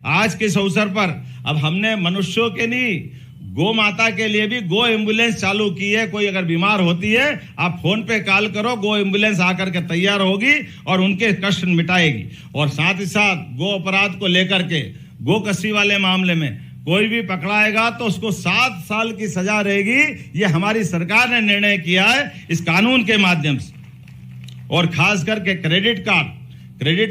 आज के इस अवसर पर अब हमने मनुष्यों के नहीं, गौ माता के लिए भी गो एम्बुलेंस चालू की है। कोई अगर बीमार होती है, आप फोन पे कॉल करो, गो एम्बुलेंस आकर के तैयार होगी और उनके कष्ट मिटाएगी। और साथ ही साथ गो अपराध को लेकर के, गो कसी वाले मामले में कोई भी पकड़ाएगा तो उसको 7 साल की सजा रहेगी। ये हमारी सरकार ने निर्णय किया है इस कानून के माध्यम से। और खास करके क्रेडिट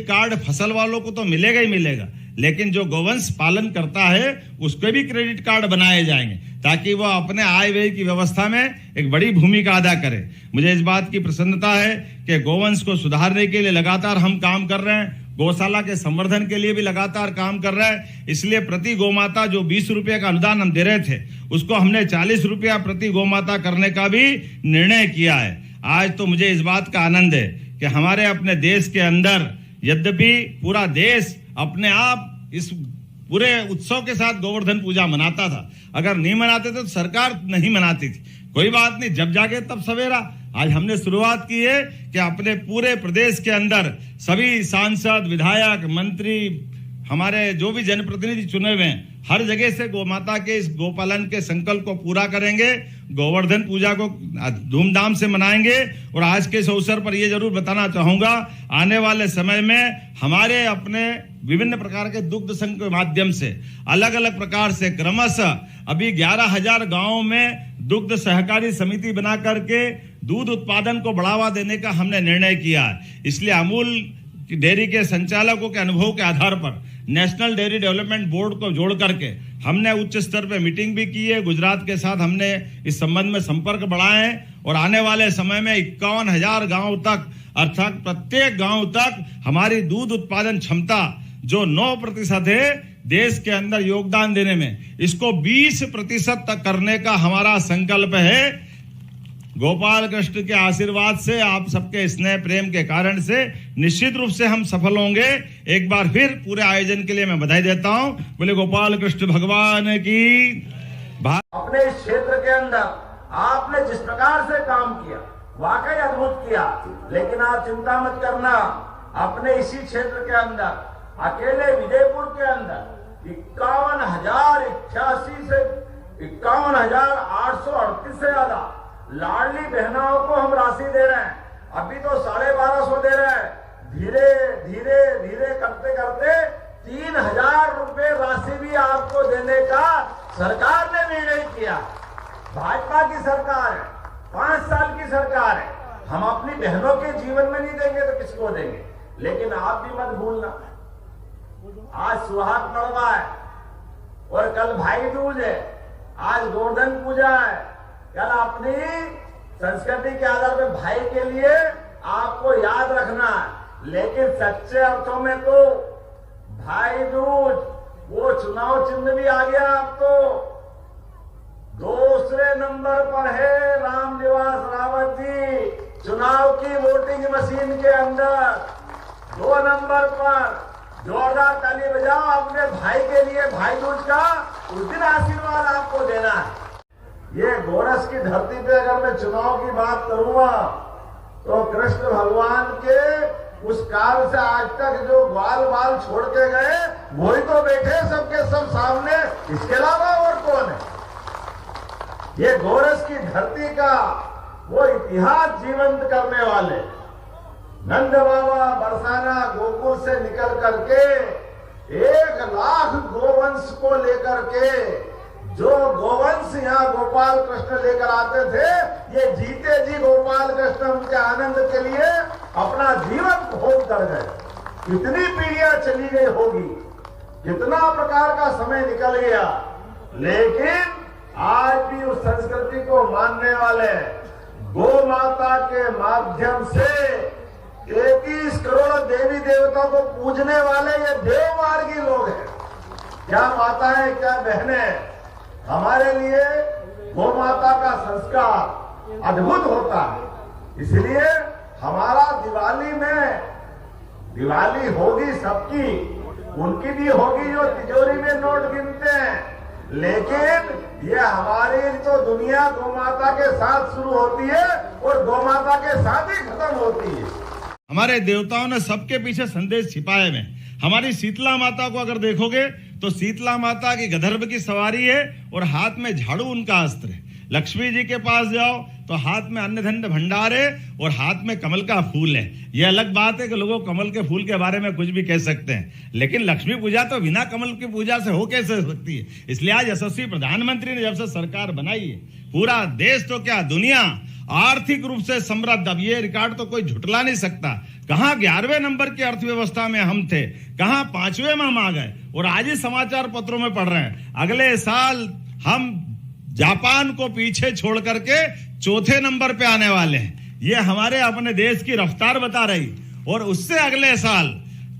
कार्ड फसल वालों को तो मिलेगा ही मिलेगा, लेकिन जो गौवंश पालन करता है उसके भी क्रेडिट कार्ड बनाए जाएंगे ताकि वह अपने आय व्यय की व्यवस्था में एक बड़ी भूमिका अदा करे। मुझे इस बात की प्रसन्नता है कि गौवंश को सुधारने के लिए लगातार हम काम कर रहे हैं। गौशाला के संवर्धन के लिए भी लगातार काम कर रहा है। इसलिए प्रति गौमाता जो 20 रुपये का अनुदान हम दे रहे थे, उसको हमने 40 रुपया प्रति गौमाता करने का भी निर्णय किया है। आज तो मुझे इस बात का आनंद है कि हमारे अपने देश के अंदर, यद्यपि पूरा देश अपने आप इस पूरे उत्सव के साथ गोवर्धन पूजा मनाता था, अगर नहीं मनाते थे तो सरकार नहीं मनाती थी। कोई बात नहीं, जब जागे तब सवेरा। आज हमने शुरुआत की है कि अपने पूरे प्रदेश के अंदर सभी सांसद, विधायक, मंत्री, हमारे जो भी जनप्रतिनिधि चुने हुए हैं, हर जगह से गौ माता के इस गोपालन के संकल्प को पूरा करेंगे। गोवर्धन पूजा को धूमधाम से मनाएंगे। और आज के इस अवसर पर यह जरूर बताना चाहूंगा, आने वाले समय में हमारे अपने विभिन्न प्रकार के दुग्ध संघ के माध्यम से अलग अलग प्रकार से क्रमशः अभी 11,000 गांवों में दुग्ध सहकारी समिति बना करके दूध उत्पादन को बढ़ावा देने का हमने निर्णय किया है। इसलिए अमूल डेयरी के संचालकों के अनुभव के आधार पर नेशनल डेयरी डेवलपमेंट बोर्ड को जोड़ करके हमने उच्च स्तर पे मीटिंग भी की है। गुजरात के साथ हमने इस संबंध में संपर्क बढ़ाए हैं और आने वाले समय में 51,000 गांव तक, अर्थात प्रत्येक गांव तक हमारी दूध उत्पादन क्षमता जो 9% है देश के अंदर योगदान देने में, इसको 20% तक करने का हमारा संकल्प है। गोपाल कृष्ण के आशीर्वाद से, आप सबके स्नेह प्रेम के कारण से निश्चित रूप से हम सफल होंगे। एक बार फिर पूरे आयोजन के लिए मैं बधाई देता हूं। बोले गोपाल कृष्ण भगवान की। अपने इस क्षेत्र के अंदर आपने जिस प्रकार से काम किया, वाकई अद्भुत किया। लेकिन आप चिंता मत करना, अपने इसी क्षेत्र के अंदर अकेले विजयपुर के अंदर 51,088 से 51,838 से ज्यादा लाडली बहनाओं को हम राशि दे रहे हैं। अभी तो 1250 दे रहे हैं। धीरे धीरे धीरे करते करते 3,000 रुपए राशि भी आपको देने का सरकार ने निर्णय किया। भाजपा की सरकार है, 5 साल की सरकार है। हम अपनी बहनों के जीवन में नहीं देंगे तो किसको देंगे। लेकिन आप भी मत भूलना, आज सुहाग पर्व है और कल भाई दूज है, आज गोवर्धन पूजा है। कल अपनी संस्कृति के आधार पर भाई के लिए आपको याद रखना है। लेकिन सच्चे अर्थों में तो भाई दूज, वो चुनाव चिन्ह भी आ गया। अब तो दूसरे नंबर पर है रामनिवास रावत जी चुनाव की वोटिंग मशीन के अंदर। 2 नंबर पर जोरदार ताली बजाओ अपने भाई के लिए। भाई दूज का उस दिन आशीर्वाद आपको देना है। ये गोरस की धरती पे अगर मैं चुनाव की बात करूंगा तो कृष्ण भगवान के उस काल से आज तक जो ग्वाल बाल छोड़ के गए वही तो बैठे सबके सब सामने, इसके अलावा और कौन है। ये गोरस की धरती का वो इतिहास जीवंत करने वाले नंद बाबा बरसाना गोकुल से निकल करके 1 लाख गोवंश को लेकर के, जो गोवंश यहाँ गोपाल कृष्ण लेकर आते थे, ये जीते जी गोपाल कृष्ण उनके आनंद के लिए अपना जीवन भोग कर गए। कितनी पीढ़ियां चली गई होगी, कितना प्रकार का समय निकल गया, लेकिन आज भी उस संस्कृति को मानने वाले, गौ माता के माध्यम से 33 करोड़ देवी देवता को पूजने वाले ये देवमार्गी लोग हैं। क्या माताएं, क्या बहनें, हमारे लिए गौ माता का संस्कार अद्भुत होता है। इसलिए हमारा दिवाली में, दिवाली होगी सबकी, उनकी भी होगी जो तिजोरी में नोट गिनते हैं, लेकिन ये हमारी तो दुनिया गौ माता के साथ शुरू होती है और गौ माता के साथ ही खत्म होती है। हमारे देवताओं ने सबके पीछे संदेश छिपाए हुए। हमारी शीतला माता को अगर देखोगे तो शीतला माता की गधर्व की सवारी है और हाथ में झाड़ू उनका अस्त्र है। लक्ष्मी जी के पास जाओ तो हाथ में अन्न धन भंडार है और हाथ में कमल का फूल है। यह अलग बात है कि लोगों कमल के फूल के बारे में कुछ भी कह सकते हैं, लेकिन लक्ष्मी पूजा तो बिना कमल की पूजा से हो कैसे सकती है। इसलिए आज यशस्वी प्रधानमंत्री ने जब से सरकार बनाई है, पूरा देश तो क्या दुनिया आर्थिक रूप से समृद्ध। अब ये रिकॉर्ड तो कोई झुटला नहीं सकता। कहां 11वें नंबर की अर्थव्यवस्था में हम थे, कहां 5वें में हम आ गए और आज ही समाचार पत्रों में पढ़ रहे हैं अगले साल हम जापान को पीछे छोड़ करके चौथे नंबर पे आने वाले हैं। ये हमारे अपने देश की रफ्तार बता रही। और उससे अगले साल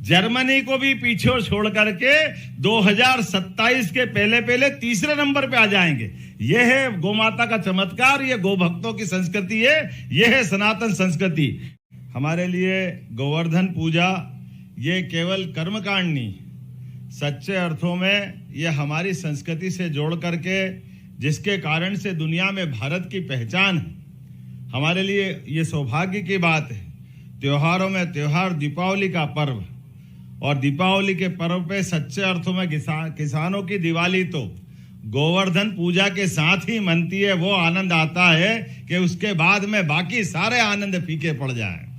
जर्मनी को भी पीछे छोड़ करके 2027 के पहले तीसरे नंबर पे आ जाएंगे। यह है गोमाता का चमत्कार, ये गो भक्तों की संस्कृति है, यह है सनातन संस्कृति। हमारे लिए गोवर्धन पूजा ये केवल कर्मकांड नहीं, सच्चे अर्थों में यह हमारी संस्कृति से जोड़ करके जिसके कारण से दुनिया में भारत की पहचान है। हमारे लिए ये सौभाग्य की बात है, त्योहारों में त्योहार दीपावली का पर्व, और दीपावली के पर्व पे सच्चे अर्थों में किसानों की दिवाली तो गोवर्धन पूजा के साथ ही मनती है। वो आनंद आता है कि उसके बाद में बाकी सारे आनंद फीके पड़ जाएं।